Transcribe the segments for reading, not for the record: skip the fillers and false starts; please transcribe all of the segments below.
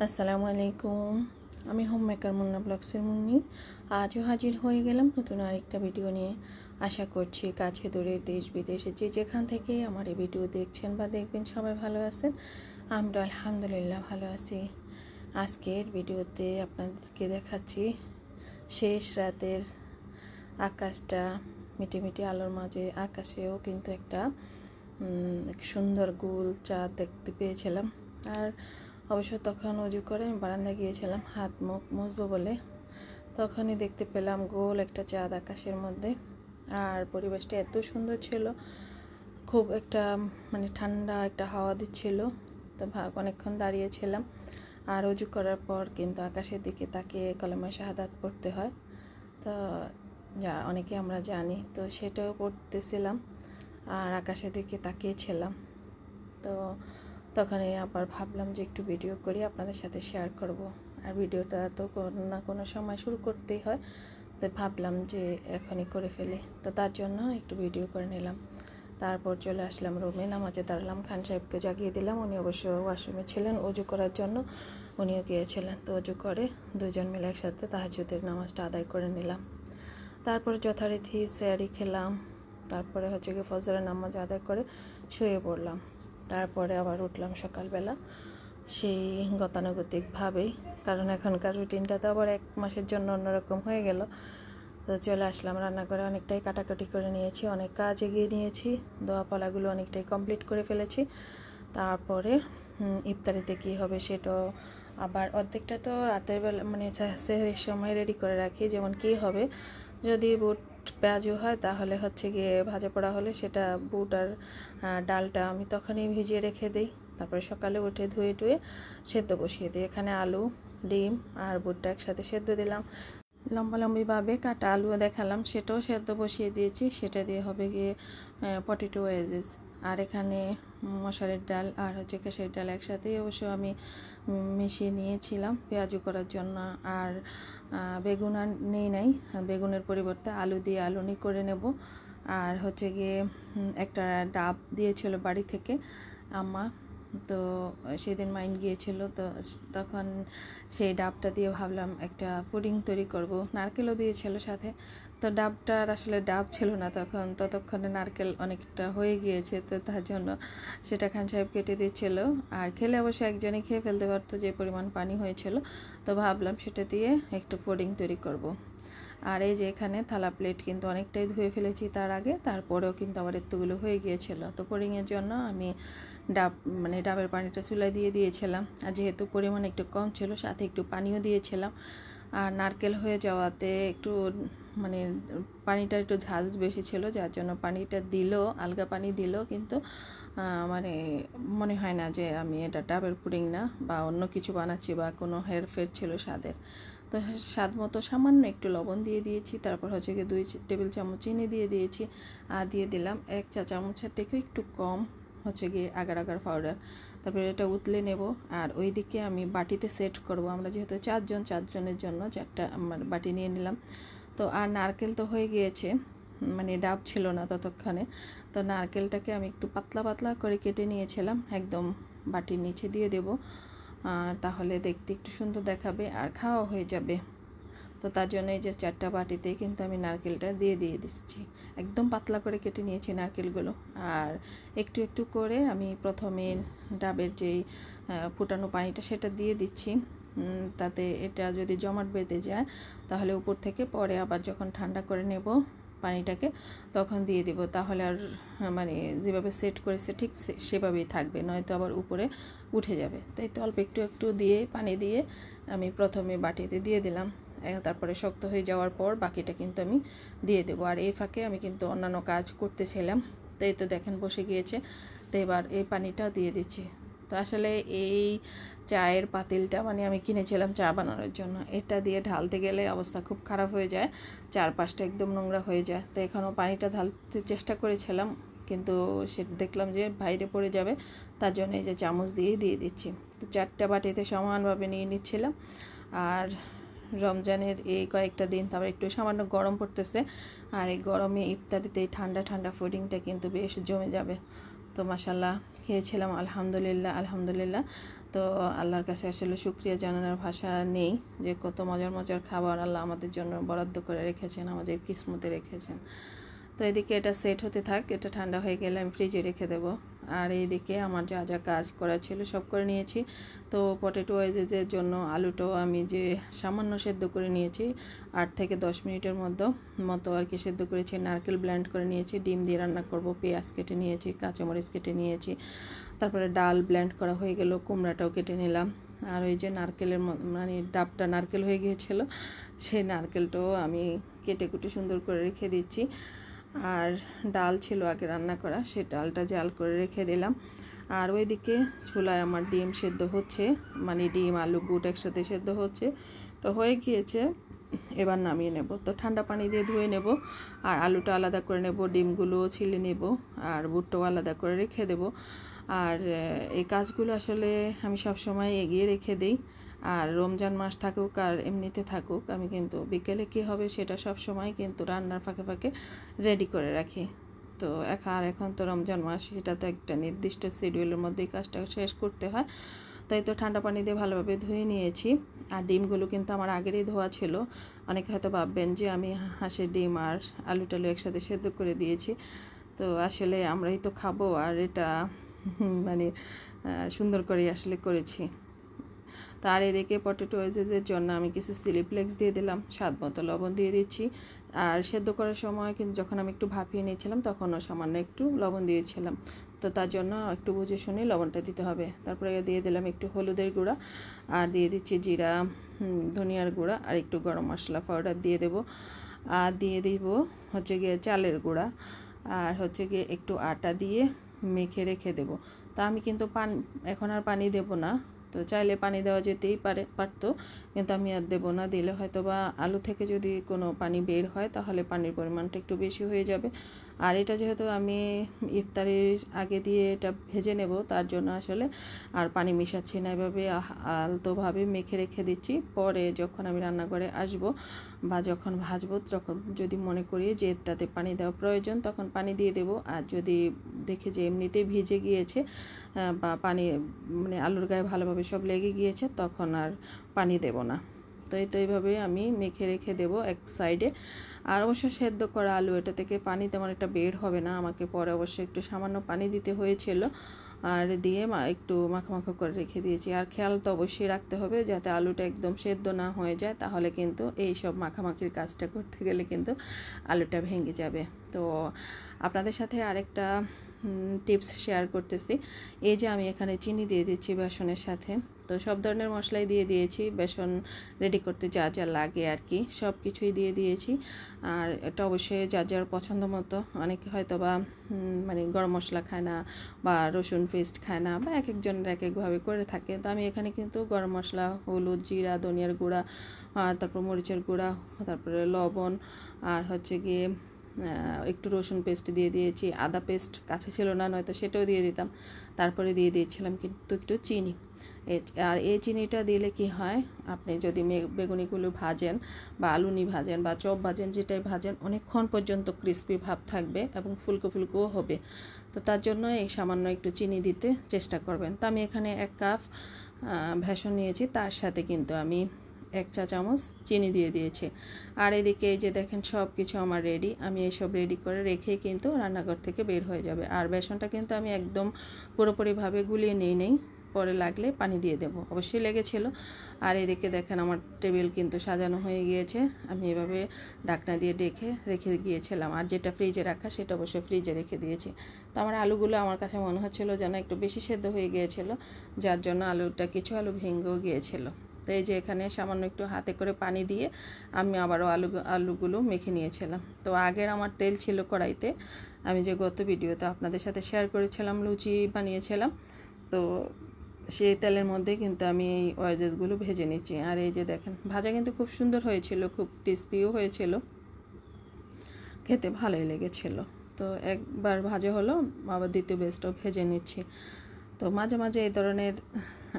আসসালামু আলাইকুম। আমি হোম মেকার মুন্না ব্লগসের মুন্নি। আজও হাজির হয়ে গেলাম নতুন আরেকটা ভিডিও নিয়ে। আশা করছি কাছে দূরে দেশ বিদেশে যে যেখান থেকে আমার এই ভিডিও দেখছেন বা দেখবেন সবাই ভালো আছেন। আমরা আলহামদুলিল্লাহ ভালো আছি। আজকের ভিডিওতে আপনাদেরকে দেখাচ্ছি শেষ রাতের আকাশটা, মিটি মিটি আলোর মাঝে আকাশেও কিন্তু একটা সুন্দর গোল চাঁদ দেখতে পেয়েছিলাম। আর অবশ্য তখন অজু করে আমি বারান্দায় গিয়েছিলাম হাত মুখ মুছবো বলে, তখনই দেখতে পেলাম গোল একটা চাঁদ আকাশের মধ্যে। আর পরিবেশটা এত সুন্দর ছিল, খুব একটা ঠান্ডা একটা হাওয়া দিচ্ছিল। তো অনেকক্ষণ দাঁড়িয়েছিলাম। আর অজু করার পর কিন্তু আকাশের দিকে তাকিয়ে কলেমা শাহাদাত পড়তে হয়, তো যা অনেকে আমরা জানি, তো সেটাও পড়তেছিলাম আর আকাশের দিকে তাকিয়েছিলাম। তো তখনই আবার ভাবলাম যে একটু ভিডিও করি আপনাদের সাথে শেয়ার করব। আর ভিডিওটা তো কোনো না কোনো সময় শুরু করতেই হয়, তো ভাবলাম যে এখনই করে ফেলি। তো তার জন্য একটু ভিডিও করে নিলাম। তারপর চলে আসলাম রুমে, নামাজে দাঁড়ালাম। খান সাহেবকে জাগিয়ে দিলাম, উনি অবশ্য ওয়াশরুমে ছিলেন অজু করার জন্য, উনিও গিয়েছিলেন। তো অজু করে দুজন মিলে একসাথে তাহাজ্জুদের নামাজটা আদায় করে নিলাম। তারপরে যথারীতি সেহরি খেলাম। তারপরে গিয়ে ফজরের নামাজ আদায় করে শুয়ে পড়লাম। তারপরে আবার উঠলাম সকালবেলা সেই গতানুগতিকভাবেই, কারণ এখনকার রুটিনটা তো আবার 1 মাসের জন্য অন্যরকম হয়ে গেল। তো চলে আসলাম রান্নাঘরে, অনেকটাই কাটাকাটি করে নিয়েছি, অনেক কাজ এগিয়ে নিয়েছি, দোয়াপালাগুলো অনেকটাই কমপ্লিট করে ফেলেছি। তারপরে ইফতারিতে কী হবে সেটাও আবার অর্ধেকটা তো রাতের বেলা সেহরির সময় রেডি করে রাখি। যেমন কী হবে, যদি বুট পেঁয়াজু হয় তাহলে গিয়ে ভাজা পোড়া হলে সেটা বুট আর ডালটা আমি তখনই ভিজিয়ে রেখে দিই। তারপরে সকালে উঠে ধুয়ে টুয়ে সেদ্ধ বসিয়ে দিই। এখানে আলু, ডিম আর বুটটা একসাথে সেদ্ধ দিলাম। লম্বালম্বিভাবে কাটা আলুও দেখালাম, সেটাও সেদ্ধ বসিয়ে দিয়েছি। সেটা দিয়ে হবে গিয়ে পটেটো ওয়েজেস। আর এখানে মশারির ডাল আর খেসারির ডাল একসাথেই অবশ্য আমি মিশিয়ে নিয়েছিলাম পেঁয়াজু করার জন্য। আর বেগুন আর নাই, বেগুনের পরিবর্তে আলু দিয়ে আলুনি করে নেব। আর গিয়ে একটা ডাব দিয়েছিল বাড়ি থেকে আম্মা, তো সেদিন মাইন্ড গিয়েছিল, তো তখন সেই ডাবটা দিয়ে ভাবলাম একটা পুডিং তৈরি করব। নারকেলও দিয়েছিল সাথে, তো ডাবটার আসলে ডাব ছিল না তখন, ততক্ষণে নারকেল অনেকটা হয়ে গিয়েছে, তো তার জন্য সেটা খান সাহেব কেটে দিচ্ছিল। আর খেলে অবশ্য একজনই খেয়ে ফেলতে পারতো যে পরিমাণ পানি হয়েছিল, তো ভাবলাম সেটা দিয়ে একটু পুডিং তৈরি করব। আর এই যে এখানে থালা প্লেট কিন্তু অনেকটাই ধুয়ে ফেলেছি তার আগে, তারপরেও কিন্তু আবার এতগুলো হয়ে গিয়েছিল। তো পুডিংয়ের জন্য আমি ডাবের পানিটা চুলায় দিয়ে দিয়েছিলাম। আর যেহেতু পরিমাণ একটু কম ছিল, সাথে একটু পানিও দিয়েছিলাম। আর নারকেল হয়ে যাওয়াতে একটু পানিটা একটু ঝাঁজ বেশি ছিল, যার জন্য পানিটা দিলেও আলগা পানি দিলেও কিন্তু মনে হয় না যে আমি এটা ডাবের পুডিং না বা অন্য কিছু বানাচ্ছি বা কোনো হেরফের ছিল স্বাদের। তো স্বাদ মতো সামান্য একটু লবণ দিয়ে দিয়েছি। তারপর গিয়ে 2 টেবিল চামচ চিনি দিয়ে দিয়েছি। আর দিয়ে দিলাম 1 চা চামচের থেকে একটু কম গিয়ে আগার আগার পাউডার। তারপরে এটা উতলে নেব। আর ওইদিকে আমি বাটিতে সেট করব। আমরা যেহেতু 4 জনের জন্য 4টা বাটি নিয়ে নিলাম। তো আর নারকেল তো হয়ে গিয়েছে, ডাব ছিল না ততক্ষণে, তো নারকেলটাকে আমি একটু পাতলা পাতলা করে কেটে নিয়েছিলাম, একদম বাটির নিচে দিয়ে দেব। আর তাহলে দেখতে একটু সুন্দর দেখাবে আর খাওয়া হয়ে যাবে। তো তার জন্য এই যে 4টা বাটিতে কিন্তু আমি নারকেলটা দিয়ে দিচ্ছি। একদম পাতলা করে কেটে নিয়েছি নারকেলগুলো। আর একটু একটু করে আমি প্রথমে ডাবের যেই ফুটানো পানিটা সেটা দিয়ে দিচ্ছি, তাতে এটা যদি জমাট বেঁধে যায় তাহলে উপর থেকে পরে আবার যখন ঠান্ডা করে নেব পানিটাকে তখন দিয়ে দিব। তাহলে আর যেভাবে সেট করেছে ঠিক সেভাবেই থাকবে, নয়তো আবার উপরে উঠে যাবে। তাই তো অল্প একটু একটু দিয়ে পানি দিয়ে আমি প্রথমে বাটিতে দিয়ে দিলাম। তারপরে শক্ত হয়ে যাওয়ার পর বাকিটা কিন্তু আমি দিয়ে দেবো। আর এই ফাঁকে আমি কিন্তু অন্যান্য কাজ করতেছিলাম, তাই তো দেখেন বসে গিয়েছে। তো এবার এই পানিটাও দিয়ে দিচ্ছি। তো আসলে এই চায়ের পাতিলটা আমি কিনেছিলাম চা বানানোর জন্য, এটা দিয়ে ঢালতে গেলে অবস্থা খুব খারাপ হয়ে যায়, চারপাশটা একদম নোংরা হয়ে যায়। তো এখনও পানিটা ঢালতে চেষ্টা করেছিলাম, কিন্তু সেটা দেখলাম যে বাইরে পড়ে যাবে, তার জন্য এই যে চামচ দিয়ে দিচ্ছি। তো 4টা বাটিতে সমানভাবে নিয়ে নিচ্ছিলাম। আর রমজানের এই কয়েকটা দিন তারপর একটু সামান্য গরম পড়তেছে, আর এই গরমে ইফতারিতে এই ঠান্ডা ঠান্ডা ফুডিংটা কিন্তু বেশ জমে যাবে। তো মাশাল্লাহ খেয়েছিলাম, আলহামদুলিল্লাহ। তো আল্লাহর কাছে আসলে শুকরিয়া জানানোর ভাষা নেই যে কত মজার মজার খাবার আল্লাহ আমাদের জন্য বরাদ্দ করে রেখেছেন, আমাদের কিসমতে রেখেছেন। তো এদিকে এটা সেট হতে থাক, এটা ঠান্ডা হয়ে গেলে আমি ফ্রিজে রেখে দেবো। আর এইদিকে আমার যা যা কাজ করা ছিল সব করে নিয়েছি। তো পটেটো ওয়েজের জন্য আলুটাও আমি যে সামান্য সেদ্ধ করে নিয়েছি, 8 থেকে 10 মিনিটের মতো আর কি সেদ্ধ করেছি। নারকেল ব্লেন্ড করে নিয়েছি, ডিম দিয়ে রান্না করব, পেঁয়াজ কেটে নিয়েছি, কাঁচামরিচ কেটে নিয়েছি। তারপরে ডাল ব্লেন্ড করা হয়ে গেল, কুমড়াটাও কেটে নিলাম। আর ওই যে নারকেলের মানে ডাবটা নারকেল হয়ে গিয়েছিল, সেই নারকেলটাও আমি কেটে কুটে সুন্দর করে রেখে দিচ্ছি। আর ডাল ছিল আগে রান্না করা, সে ডালটা জাল করে রেখে দিলাম। আর ওইদিকে চুলায় আমার ডিম সেদ্ধ হচ্ছে, মানে ডিম আলু বুট একসাথে সেদ্ধ হচ্ছে। তো হয়ে গিয়েছে, এবার নামিয়ে নেব। তো ঠান্ডা পানি দিয়ে ধুয়ে নেব, আর আলুটা আলাদা করে নেব, ডিমগুলোও ছিলে নেব, আর বুটটাও আলাদা করে রেখে দেব। আর এই কাজগুলো আসলে আমি সব সময় এগিয়ে রেখে দিই। আর রমজান মাস থাকুক আর এমনিতে থাকুক, আমি কিন্তু বিকেলে কী হবে সেটা সব সময় কিন্তু রান্নার ফাঁকে ফাঁকে রেডি করে রাখি। তো এখন তো রমজান মাস, সেটা তো একটা নির্দিষ্ট শিডিউলের মধ্যেই কাজটা শেষ করতে হয়। তাই তো ঠান্ডা পানি দিয়ে ভালোভাবে ধুয়ে নিয়েছি। আর ডিমগুলো কিন্তু আমার আগেরই ধোয়া ছিল। অনেকে হয়তো ভাববেন যে আমি হাঁসের ডিম আর আলু টালু একসাথে সেদ্ধ করে দিয়েছি। তো আসলে আমরাই তো খাবো, আর এটা মানে সুন্দর করে আসলে করেছি। তার এদিকে পটেটো ওয়েজের জন্য আমি কিছু চিলি ফ্লেক্স দিয়ে দিলাম, স্বাদ মতো লবণ দিয়ে দিচ্ছি। আর সেদ্ধ করার সময় কিন্তু যখন আমি একটু ভাপিয়ে নিয়েছিলাম তখনও সামান্য একটু লবণ দিয়েছিলাম। তো তার জন্য একটু বুঝে শুনে লবণটা দিতে হবে। তারপরে দিয়ে দিলাম একটু হলুদের গুঁড়া, আর দিয়ে দিচ্ছি জিরা, ধনিয়ার গুঁড়া, আর একটু গরম মশলা পাউডার দিয়ে দেব। আর দিয়ে দিব হচ্ছে গিয়ে চালের গুঁড়া, আর হচ্ছে গিয়ে একটু আটা দিয়ে মেখে রেখে দেব। তো আমি কিন্তু এখন আর পানি দেব না। তো চাইলে পানি দেওয়া যেতেই পারতো, কিন্তু আমি আর দেবো না। দিলে হয়তো বা আলু থেকে যদি কোনো পানি বের হয় তাহলে পানির পরিমাণটা একটু বেশি হয়ে যাবে। আর এটা যেহেতু আমি ইফতারির আগে দিয়ে এটা ভেজে নেব, তার জন্য আসলে আর পানি মিশাচ্ছি না, এভাবে আলতোভাবে মেখে রেখে দিচ্ছি। পরে যখন আমি রান্নাঘরে আসব বা যখন ভাজবো, তখন যদি মনে করি যে এটাতে পানি দেওয়া প্রয়োজন তখন পানি দিয়ে দেব। আর যদি দেখে যে এমনিতেই ভিজে গিয়েছে বা পানি মানে আলুর গায়ে ভালোভাবে সব লেগে গিয়েছে, তখন আর পানি দেব না। তো এইভাবে আমি মেখে রেখে দেব এক সাইডে। আর অবশ্য সেদ্ধ করা আলু, এটা থেকে পানি তেমন একটা বের হবে না, আমাকে পরে অবশ্যই একটু সামান্য পানি দিতে হয়েছিল। আর দিয়ে একটু মাখা করে রেখে দিয়েছি। আর খেয়াল তো অবশ্যই রাখতে হবে যাতে আলুটা একদম সেদ্ধ না হয়ে যায়, তাহলে কিন্তু এই সব মাখামাখির কাজটা করতে গেলে কিন্তু আলুটা ভেঙে যাবে। তো আপনাদের সাথে আরেকটা টিপস শেয়ার করতেছি। এই যে আমি এখানে চিনি দিয়ে দিচ্ছি বেসনের সাথে। তো সব ধরনের মশলাই দিয়ে দিয়েছি, বেসন রেডি করতে যা যা লাগে আর কি সব কিছুই দিয়ে দিয়েছি। আর এটা অবশ্যই যার যার পছন্দ মতো, অনেকে হয়তো বা মানে গরম মশলা খায় না বা রসুন পেস্ট খায় না, বা এক একজনের এক একভাবে করে থাকে। তো আমি এখানে কিন্তু গরম মশলা, হলুদ, জিরা, ধনিয়ার গুঁড়া, তারপর মরিচের গুঁড়া, তারপরে লবণ, আর হচ্ছে গিয়ে একটু রসুন পেস্ট দিয়ে দিয়েছি। আদা পেস্ট কাছে ছিল না, নয়তো সেটাও দিয়ে দিতাম। তারপরে দিয়ে দিয়েছিলাম কিন্তু একটু চিনি। আর এই চিনিটা দিলে কি হয়, আপনি যদি বেগুনিগুলো ভাজেন বা আলুনি ভাজেন বা চপ ভাজেন, যেটাই ভাজেন, অনেকক্ষণ পর্যন্ত ক্রিস্পি ভাব থাকবে এবং ফুলকো ফুলকোও হবে। তো তার জন্য এই সামান্য একটু চিনি দিতে চেষ্টা করবেন। তো আমি এখানে 1 কাপ বেসন নিয়েছি, তার সাথে কিন্তু আমি 1 চা চামচ চিনি দিয়ে দিয়েছি। আর এদিকে এই যে দেখেন সব কিছু আমার রেডি। আমি এইসব রেডি করে রেখেই কিন্তু রান্নাঘর থেকে বের হয়ে যাবে। আর বেসনটা কিন্তু আমি একদম পুরোপুরিভাবে গুলিয়ে নেই, পরে লাগলে পানি দিয়ে দেব, অবশ্যই লেগেছিল। আর এদিকে দেখেন আমার টেবিল কিন্তু সাজানো হয়ে গিয়েছে। আমি এভাবে ঢাকনা দিয়ে রেখে গিয়েছিলাম। আর যেটা ফ্রিজে রাখা সেটা অবশ্যই ফ্রিজে রেখে দিয়েছি। তো আমার আলুগুলো আমার কাছে মনে হচ্ছিল যেন একটু বেশি সেদ্ধ হয়ে গিয়েছিল, যার জন্য কিছু আলু ভেঙেও গিয়েছিল। তো এই যে এখানে সামান্য একটু হাতে করে পানি দিয়ে আমি আবারও আলুগুলো মেখে নিয়েছিলাম। তো আগের আমার তেল ছিল কড়াইতে, আমি যে গত ভিডিওতে আপনাদের সাথে শেয়ার করেছিলাম লুচি বানিয়েছিলাম, তো সেই তেলের মধ্যে কিন্তু আমি এই ওয়েজেসগুলো ভেজে নিচ্ছি। আর এই যে দেখেন ভাজা কিন্তু খুব সুন্দর হয়েছিল, খুব ক্রিস্পিও হয়েছিল, খেতে ভালোই লেগেছিল। তো একবার ভাজা হলো, আবার দ্বিতীয় বেচটাও ভেজে নিচ্ছি। তো মাঝে মাঝে এই ধরনের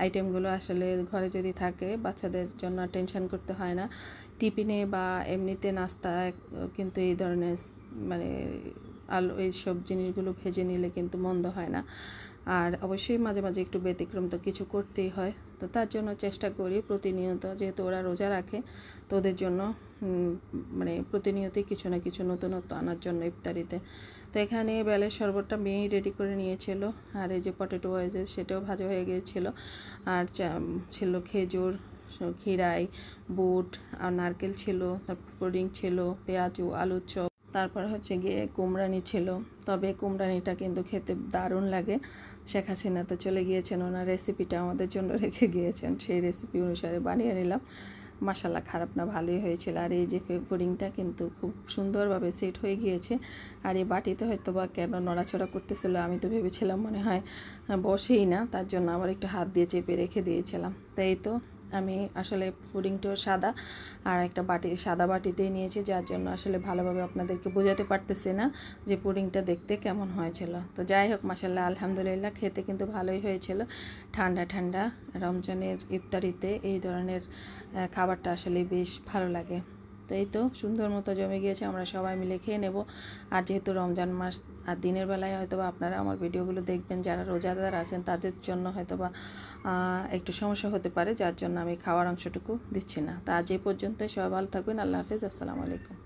আইটেমগুলো আসলে ঘরে যদি থাকে, বাচ্চাদের জন্য টেনশন করতে হয় না। টিফিনে বা এমনিতে নাস্তায় কিন্তু এই ধরনের মানে এইসব জিনিসগুলো ভেজে নিলে কিন্তু মন্দ হয় না। আর অবশ্যই মাঝে মাঝে একটু ব্যতিক্রম তো কিছু করতেই হয়, তো তার জন্য চেষ্টা করি প্রতিনিয়ত, যেহেতু ওরা রোজা রাখে তো ওদের জন্য মানে প্রতিনিয়তই কিছু না কিছু নতুনত্ব আনার জন্য ইফতারিতে। তো এখানে বেলের শরবতটা মেয়েই রেডি করে নিয়েছিল, আর এই যে পটেটো ওয়েজেস সেটাও ভাজা হয়ে গিয়েছিল, আর ছিল খেজুর, ক্ষীরাই, বুট আর নারকেল ছিল, তারপর পুডিং ছিল, পেঁয়াজু, আলুর চপ, তারপর হচ্ছে গিয়ে কুমড়ানি ছিল। তবে কুমড়ানিটা কিন্তু খেতে দারুণ লাগে। শেখ হাসিনা তো চলে গিয়েছেন, ওনার রেসিপিটা আমাদের জন্য রেখে গিয়েছেন, সেই রেসিপি অনুসারে বানিয়ে নিলাম। মাশাল্লাহ খারাপ না, ভালোই হয়েছিল। আর এই যে পুডিংটা কিন্তু খুব সুন্দরভাবে সেট হয়ে গিয়েছে। আর এই বাটিতে হয়তো বা কেন নড়াচড়া করতেছিল, আমি তো ভেবেছিলাম মনে হয় বসেই না, তার জন্য আবার একটু হাত দিয়ে চেপে রেখে দিয়েছিলাম। তাই তো আমি আসলে পুডিংটাও সাদা, আর একটা সাদা বাটিতেই নিয়েছি, যার জন্য আসলে ভালোভাবে আপনাদেরকে বোঝাতে পারতেছি না যে পুডিংটা দেখতে কেমন হয়েছিল। তো যাই হোক, মাশাল্লাহ আলহামদুলিল্লাহ খেতে কিন্তু ভালোই হয়েছিল। ঠান্ডা ঠান্ডা রমজানের ইফতারিতে এই ধরনের খাবারটা আসলে বেশ ভালো লাগে। তো এই তো সুন্দর মতো জমে গিয়েছে, আমরা সবাই মিলে খেয়ে নেব। আর যেহেতু রমজান মাস, আর দিনের বেলায় হয়তো বা আপনারা আমার ভিডিওগুলো দেখবেন, যারা রোজাদার আছেন তাদের জন্য হয়তো বা একটু সমস্যা হতে পারে, যার জন্য আমি খাওয়ার অংশটুকু দিচ্ছি না। তা আজ এই পর্যন্তই, সবাই ভালো থাকবেন। আল্লাহ হাফেজ, আসসালামু আলাইকুম।